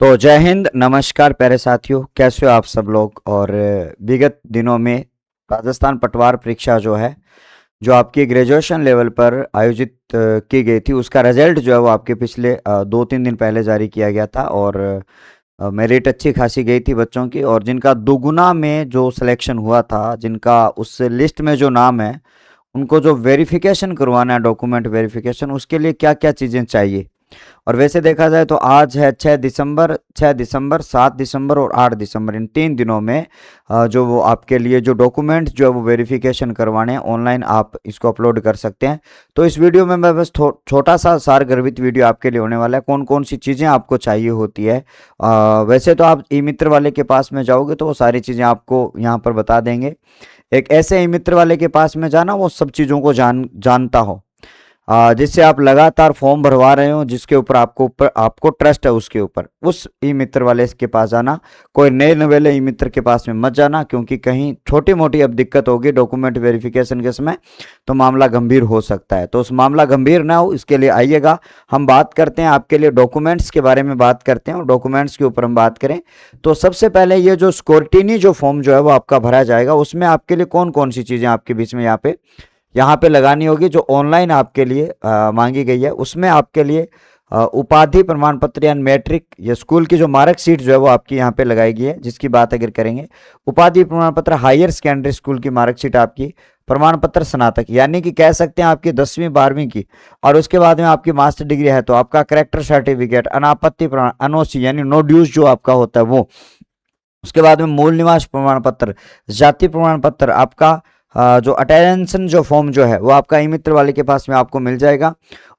तो जय हिंद, नमस्कार प्यारे साथियों, कैसे हो आप सब लोग। और विगत दिनों में राजस्थान पटवार परीक्षा जो है, जो आपकी ग्रेजुएशन लेवल पर आयोजित की गई थी, उसका रिजल्ट जो है वो आपके पिछले 2-3 दिन पहले जारी किया गया था। और मेरिट अच्छी खासी गई थी बच्चों की, और जिनका दुगुना में जो सिलेक्शन हुआ था, जिनका उस लिस्ट में जो नाम है, उनको जो वेरिफिकेशन करवाना है, डॉक्यूमेंट वेरिफिकेशन, उसके लिए क्या क्या चीज़ें चाहिए। और वैसे देखा जाए तो आज है 6 दिसंबर, 6 दिसंबर, 7 दिसंबर और 8 दिसंबर, इन 3 दिनों में जो वो आपके लिए जो डॉक्यूमेंट जो है वो वेरिफिकेशन करवाने हैं, ऑनलाइन आप इसको अपलोड कर सकते हैं। तो इस वीडियो में मैं बस छोटा सा सार गर्भित वीडियो आपके लिए होने वाला है। कौन कौन सी चीज़ें आपको चाहिए होती है। वैसे तो आप ई मित्र वाले के पास में जाओगे तो वो सारी चीज़ें आपको यहाँ पर बता देंगे। एक ऐसे ई मित्र वाले के पास में जाना वो सब चीज़ों को जानता हो, जिससे आप लगातार फॉर्म भरवा रहे हो, जिसके ऊपर आपको ट्रस्ट है, उसके ऊपर उस ई मित्र वाले के पास जाना। कोई नए नवेले ई मित्र के पास में मत जाना, क्योंकि कहीं छोटी मोटी अब दिक्कत होगी डॉक्यूमेंट वेरिफिकेशन के समय, तो मामला गंभीर हो सकता है। तो उस मामला गंभीर ना हो, इसके लिए आइएगा। हम बात करते हैं आपके लिए डॉक्यूमेंट्स के बारे में बात करते हैं, और डॉक्यूमेंट्स के ऊपर हम बात करें तो सबसे पहले ये जो स्क्रूटिनी जो फॉर्म जो है वो आपका भरा जाएगा, उसमें आपके लिए कौन कौन सी चीज़ें आपके बीच में यहाँ पे लगानी होगी, जो ऑनलाइन आपके लिए मांगी गई है। उसमें आपके लिए उपाधि प्रमाण पत्र या मैट्रिक या स्कूल की जो मार्कशीट जो है वो आपकी यहाँ पे लगाई गई है, जिसकी बात अगर करेंगे, उपाधि प्रमाण पत्र हायर सेकेंडरी स्कूल की मार्कशीट आपकी, प्रमाण पत्र स्नातक यानी कि कह सकते हैं आपकी 10वीं 12वीं की, और उसके बाद में आपकी मास्टर डिग्री है तो आपका करेक्टर सर्टिफिकेट, अनापत्ति प्रमाण, एनओसी यानी नो ड्यूज जो आपका होता है वो, उसके बाद में मूल निवास प्रमाण पत्र, जाति प्रमाण पत्र, आपका जो अटेंशन जो फॉर्म जो है वो आपका ई मित्र वाले के पास में आपको मिल जाएगा।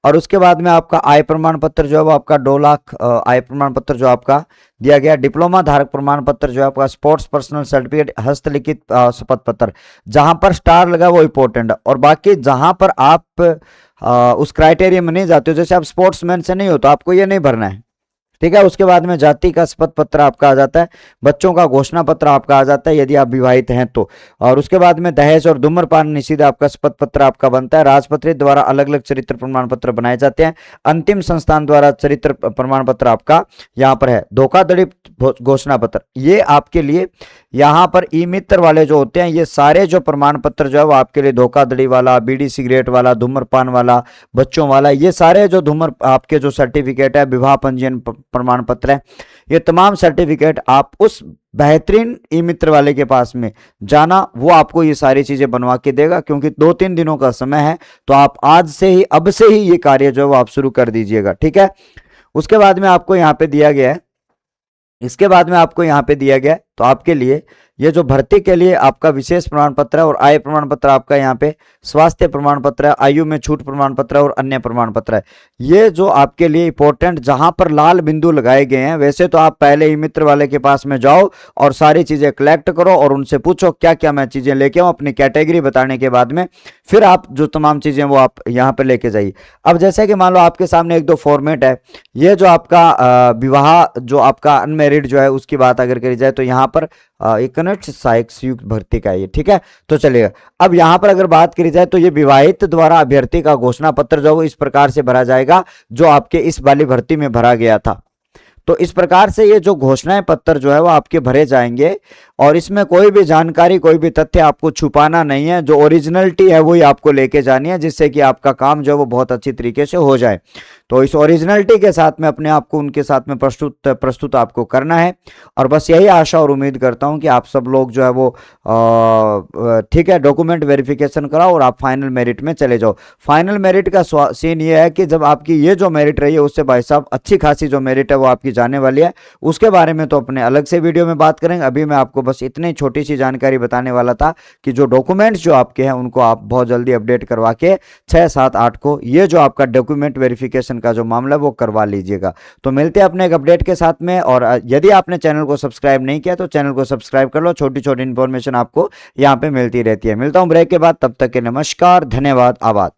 और उसके बाद में आपका आय प्रमाण पत्र जो है वो आपका 2 लाख आय प्रमाण पत्र जो आपका दिया गया, डिप्लोमा धारक प्रमाण पत्र जो है आपका, स्पोर्ट्स पर्सनल सर्टिफिकेट, हस्तलिखित शपथ पत्र, जहां पर स्टार लगा वो इंपॉर्टेंट है। और बाकी जहां पर आप उस क्राइटेरिया में नहीं जाते हो, जैसे आप स्पोर्ट्समैन से नहीं हो तो आपको ये नहीं भरना है, ठीक है। उसके बाद में जाति का शपथ पत्र आपका आ जाता है, बच्चों का घोषणा पत्र आपका आ जाता है यदि आप विवाहित हैं तो। और उसके बाद में दहेज और धूम्रपान निषिद्ध आपका शपथ पत्र आपका बनता है। राजपत्रित द्वारा अलग अलग चरित्र प्रमाण पत्र बनाए जाते हैं। अंतिम संस्थान द्वारा चरित्र प्रमाण पत्र आपका यहाँ पर है। धोखाधड़ी घोषणा पत्र, ये आपके लिए यहाँ पर ई मित्र वाले जो होते हैं, ये सारे जो प्रमाण पत्र जो है वो आपके लिए धोखाधड़ी वाला, बीड़ी सिगरेट वाला, धूम्रपान वाला, बच्चों वाला, ये सारे जो आपके जो सर्टिफिकेट है, विवाह पंजीयन प्रमाण पत्र है, ये तमाम सर्टिफिकेट आप उस बेहतरीन ई मित्र वाले के पास में जाना, वो आपको ये सारी चीजें बनवा के देगा। क्योंकि 2-3 दिनों का समय है, तो आप आज से ही, अब से ही ये कार्य जो है वो आप शुरू कर दीजिएगा, ठीक है। उसके बाद में आपको यहाँ पे दिया गया है, इसके बाद में आपको यहाँ पे दिया गया है, तो आपके लिए ये जो भर्ती के लिए आपका विशेष प्रमाण पत्र है, और आय प्रमाण पत्र आपका यहाँ पे, स्वास्थ्य प्रमाण पत्र है, आयु में छूट प्रमाण पत्र है, और अन्य प्रमाण पत्र है। ये जो आपके लिए इंपॉर्टेंट जहां पर लाल बिंदु लगाए गए हैं, वैसे तो आप पहले ही मित्र वाले के पास में जाओ और सारी चीजें कलेक्ट करो और उनसे पूछो क्या क्या मैं चीजें लेके आऊँ, अपनी कैटेगरी बताने के बाद में फिर आप जो तमाम चीजें वो आप यहाँ पे लेके जाइए। अब जैसे कि मान लो आपके सामने 1-2 फॉर्मेट है, ये जो आपका विवाह जो आपका अनमेरिड जो है उसकी बात अगर करी जाए, तो यहाँ पर एक कनिष्ठ सहायक संयुक्त भर्ती का ये, ठीक है, तो चलिएगा। अब यहां पर अगर बात करी जाए तो ये विवाहित द्वारा अभ्यर्थी का घोषणा पत्र जो है इस प्रकार से भरा जाएगा, जो आपके इस वाली भर्ती में भरा गया था। तो इस प्रकार से ये जो घोषणाएं पत्र जो है वो आपके भरे जाएंगे, और इसमें कोई भी जानकारी, कोई भी तथ्य आपको छुपाना नहीं है। जो ओरिजिनलिटी है वही आपको लेके जानी है, जिससे कि आपका काम जो है वो बहुत अच्छी तरीके से हो जाए। तो इस ओरिजिनलिटी के साथ में अपने आप को उनके साथ में प्रस्तुत आपको करना है। और बस यही आशा और उम्मीद करता हूं कि आप सब लोग जो है वो ठीक है, डॉक्यूमेंट वेरिफिकेशन कराओ और आप फाइनल मेरिट में चले जाओ। फाइनल मेरिट का सीन ये है कि जब आपकी ये जो मेरिट रही है उससे भाई साहब अच्छी खासी जो मेरिट है वो आपकी जाने वाली है। उसके बारे में तो अपने अलग से वीडियो में बात करेंगे। अभी मैं आपको बस इतनी छोटी सी जानकारी बताने वाला था कि जो डॉक्यूमेंट्स जो आपके हैं उनको आप बहुत जल्दी अपडेट करवा के 6, 7, 8 को ये जो आपका डॉक्यूमेंट वेरिफिकेशन का जो मामला है वो करवा लीजिएगा। तो मिलते हैं अपने एक अपडेट के साथ में। और यदि आपने चैनल को सब्सक्राइब नहीं किया तो चैनल को सब्सक्राइब कर लो, छोटी छोटी इंफॉर्मेशन आपको यहाँ पे मिलती रहती है। मिलता हूँ ब्रेक के बाद, तब तक के नमस्कार, धन्यवाद, आभार।